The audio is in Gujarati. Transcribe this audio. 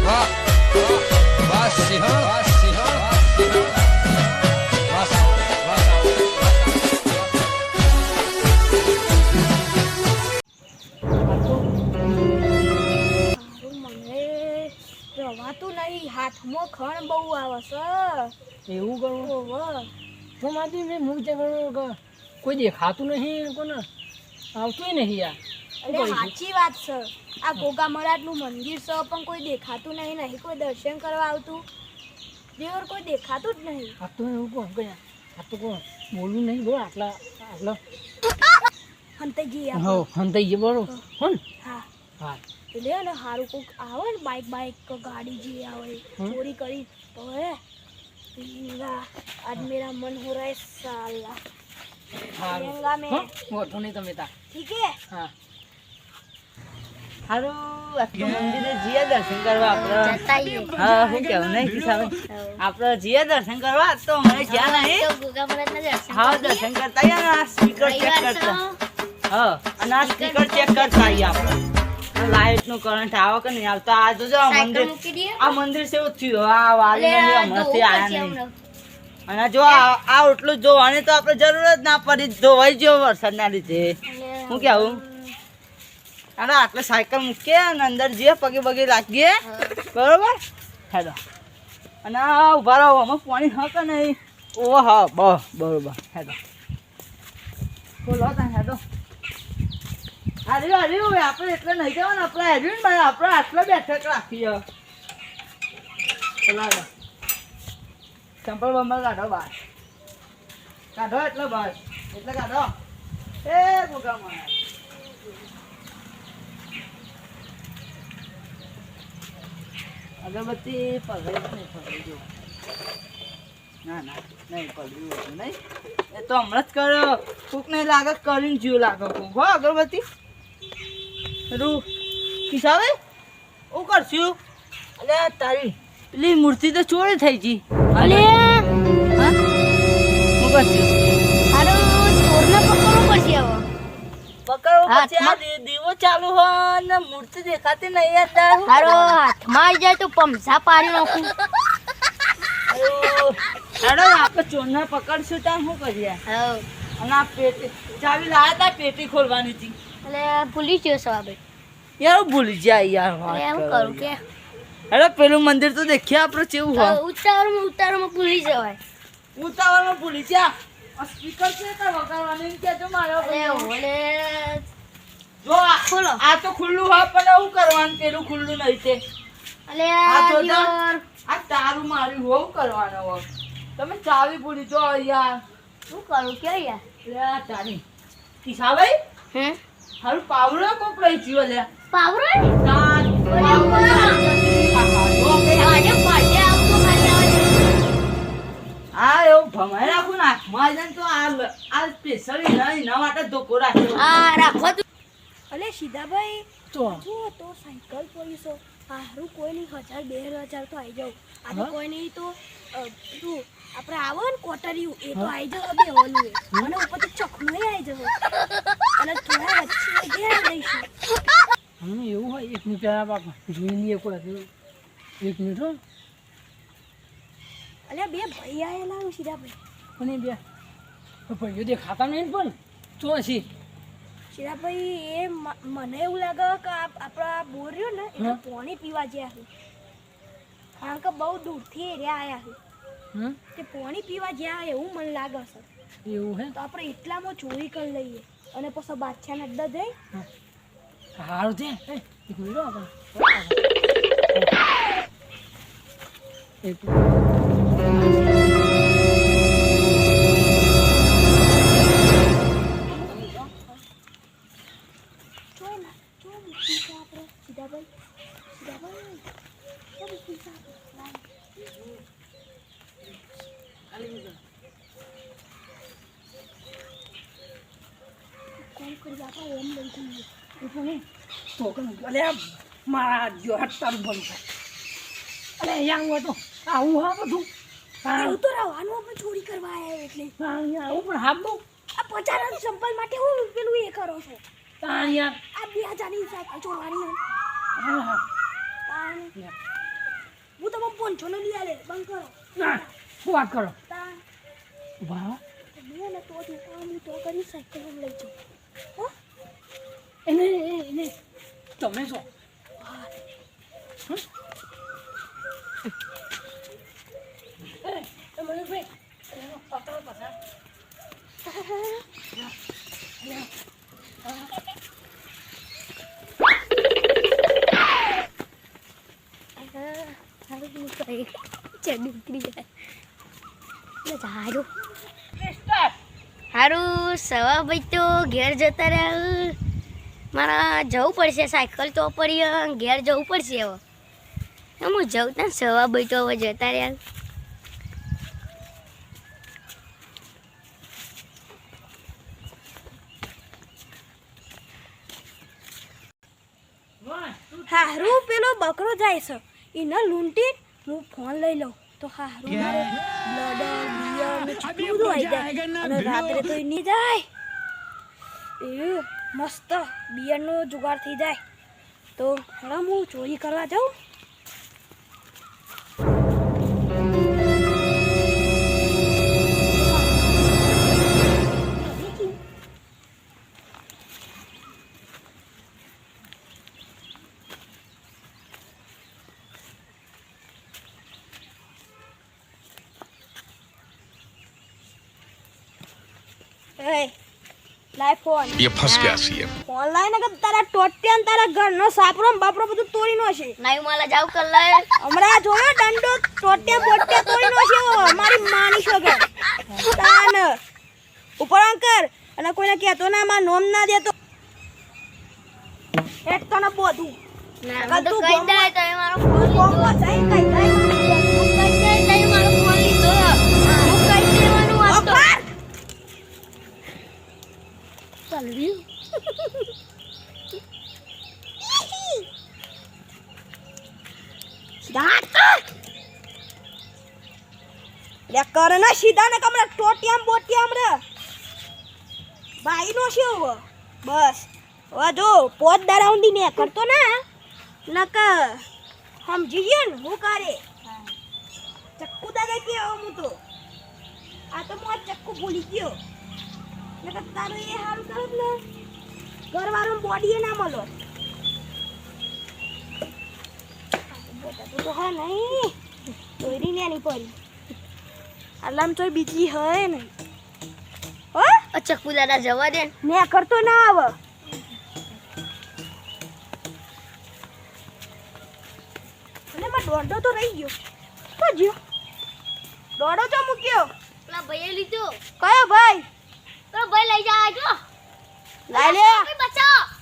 વાહ વાહ સિંહણ વાહ સિંહણ વાહ વાહ મને રવાતું નહીં હાથમાં ખણ બહુ આવે છે એવું કરું ઓવર તો માથી મેં હું તે કોઈ દેખાતું નહીં કોને આવતું નહીં યાર અરે સાચી વાત છે આ ગોગા મહારાજનું મંદિર છે પણ કોઈ દેખાતું નહીં કોઈ દર્શન કરવા આવતું દેવર કોઈ દેખાતું જ નહીં આ તો એવું કોણ કયા આ તો કોણ બોલવું નહીં બોલ આટલા હંતાઈ હો હંતાઈ ગયો બરોબર હો ને હા હા એટલે ને સારું કોક આવે ને બાઈક કે ગાડી જે આવે ચોરી કરી તો હે आज मेरा मन हो रहा है साला लहंगा में મોટો નહીં તમે તા ठीक है હા હારું આટલું મંદિરે જીએ દર્શન કરવા આપણે હા હું કેવું નહીં કિસાબે આપણે જીએ દર્શન કરવા તો મને જ્યાં નહીં હા દર્શન કરતા આયા ને સ્પીકર ચેક કરતા હા અને આ સ્પીકર ચેક કરતા આયા આપણે લાઈટ નો કરંટ આવે કે નહીં આવતો આ જોજો આ મંદિર સેવું થયું આ વાલી નહીં હમણાંથી આયા નહીં અને જો આ એટલું જોવાની તો આપણે જરૂર જ ના પડી ધોવાઈ ગયો વરસાદના લીધે હું કેવું અરે આટલે સાયકલ મૂકીએ અને અંદર જઈએ પગે પગે લાગીએ બરોબર હેડો અને આ ઉભા રહો આમાં પાણી હા કે નહીં ઓ હા બરોબર હેડો બોલો ત્યાં હેડો હર્યું આપણે એટલે નહીં જવાનું આપણે હર્યું ને આપણે આટલો બેઠક રાખીએ બોલાવો ચંપલ બંપલ કાઢો બહાર કાઢો એટલે બસ એટલે કાઢો એ ગોગામાં અગરબત્તી પગડી નહીં પગડી જો ના નહીં પગડ્યું હતું નહીં એ તો હમણાં જ કરો કોક નહીં લાગે કરીને જીવ લાગે કોક હો અગરબત્તી રૂ કિસાવે હું કરશું અલે તારી પેલી મૂર્તિ તો ચોરી થઈ ગઈ અલે હા હું કરશું હારો ચોરને પકડવું પડશે હવે પકડવો પછી આ દીવો ચાલુ હોય ને મૂર્તિ દેખાતી નહીં યાર હારો હાથમાં આવી જાય તો પમસા પાડી નાખું હેડો આપણે ચોરને પકડશું ત્યાં શું કરીએ અને આ પેટી ચાવી લાયા તા પેટી ખોલવાની હતી એટલે ભૂલી ગયો છો આપણે યાર ભૂલી જાય યાર હું કરું કે અરે પેલું મંદિર તો દેખ્યા આપણે કેવું હોય ઉતાવળમાં ભૂલી જવાય ઉતાવળમાં ભૂલી જા આ સ્પીકર છે કે વગાડવાની કે જો મારો જો ખોલો આ તો ખુલ્લું હોય પણ શું કરવાનું પેલું ખુલ્લું નહીં તે અલે આ તો આ તારું મારું હોવ કરવાનું હોય તમે ચાવી ભૂલી જો યાર શું કરું કે યાર લે તારી કિસાભાઈ હે હારું પાવડો કોક લઈ જીવો લે પાવરો હા એવું ભમાઈ રાખું ને હાથમાં આવી જાય તો આ સ્પેશિયલ એના માટે ધોકો રાખ્યો આ રાખો તું અલે સીધાભાઈ તો જો તો સાયકલ પોલીસો હારું કોઈ નહીં 1000-2000 તો આવી જાવ આ કોઈ નહીં તો તું આપણે આવો ને કોટરિયું એ તો આવી જાવ બેવાનું અને ઉપરથી ચકલો આવી જાવ અને થોડા વચ્ચે ગયા દઈશું હમ એવું હોય 1 મિનિટ બાપ જોઈ લઈએ કોઈ 1 મિનિટ હો અલે બે ભાઈ આયેલા સીધાભાઈ પણ એ બે ભાઈઓ દેખાતા નહીં પણ શું હશે સીધાભાઈ એ મને એવું લાગે કે આપણા બોર રહ્યો ને એટલે પાણી પીવા ગયા છે કારણ કે બહુ દૂરથી એરિયા આવ્યા છે તે પાણી પીવા ગયા એવું મને લાગે છે એવું હે તો આપણે એટલામાં ચોરી કરી લઈએ અને પછી બાદશાહને અડ્ડા જઈ સારું છે એક મિનિટ આપણે મારા જો હટારું બંધ થાય અરે અહીંયા તો આવું હા બધું એવું તો રહેવાનું આપણે ચોરી કરવા આવ્યા એટલે આવું પણ હા બહુ આ 50 સંપલ માટે હું પેલું એ કરો છો અહીંયા આ 2000 ની સાયકલ ચોરવાની હા હા 500 નો લઈ આલે બંધ કરો ના, શું વાત કરો તા વાહ મેં ને તો હું તો કરી સાયકલ લઈ જાઉં હો એને તમે શું મને ભાઈ પકડો પકડ હારું નીકળી છે નીકળી જાય હારું હારું સવા ભાઈ તો ઘેર જતા રહ્યા મારા જવું પડશે સાયકલ તો પડી ઘેર જવું પડશે હવે હું જઉં ત્યાં સવા ભાઈ તો હવે જતા રહ્યા હારું પેલો બકરો જાય છે એને લૂંટી હું ફોન લઈ લઉં તો હારું મારે બ્લડ બિયર ને બધું આવી જાય અને રાત્રે તો એની જાય એ મસ્ત બિયરનો જુગાડ થઈ જાય તો હવે હું ચોરી કરવા જાઉં લાય ફોન ये फंस गया सीएम ફોન લાય ને કે તારા ટોટિયા ને તારા ઘરનો સાપરો ને બાપરો બધું તોડી નો છે નહીં માલા જાવ કર લાય હમણાં જોયો દંડો ટોટિયા બોટિયા તોડી નો છે મારી માની શકે તાન ઉપર અંકર અને કોઈને કહેતો ના માં નોમ ના દેતો એક તને બોધું ના કાલ તો તું કઈ દે તો મારો ફોન બોમ્બો જઈ કઈ જાય કઈ દે તો મારો ફોન લીધો હું કઈ દેવાનું આ તો ચાલ રી લે કર ના સીધા ને કમરા ટોટિયામ બોટિયામ રે ભાઈ નો છે હવે બસ હવે જો પોત દરાઉંડી ને કરતો ના નક સમજી ગયો ને હું કરે ચક્કુ દાદા કે હું તો આ તો મોત ચક્કુ ભૂલી ગયો નક તારો એ હારું કરત ને ઘરવાળો બોડી ના મળો તો હા નહીં દોરી ને નહીં પડી આલામ તો બીજી હે નહીં હો ચક્કુ દાદા જવા દે ને કરતો ના આવે અને માં દોડો તો રહી ગયો તો જ્યો દોડો તો મૂક્યો પેલા ભાઈએ લીધો કયો ભાઈ પેલો ભાઈ લઈ જા આજો લાય લે બચાવ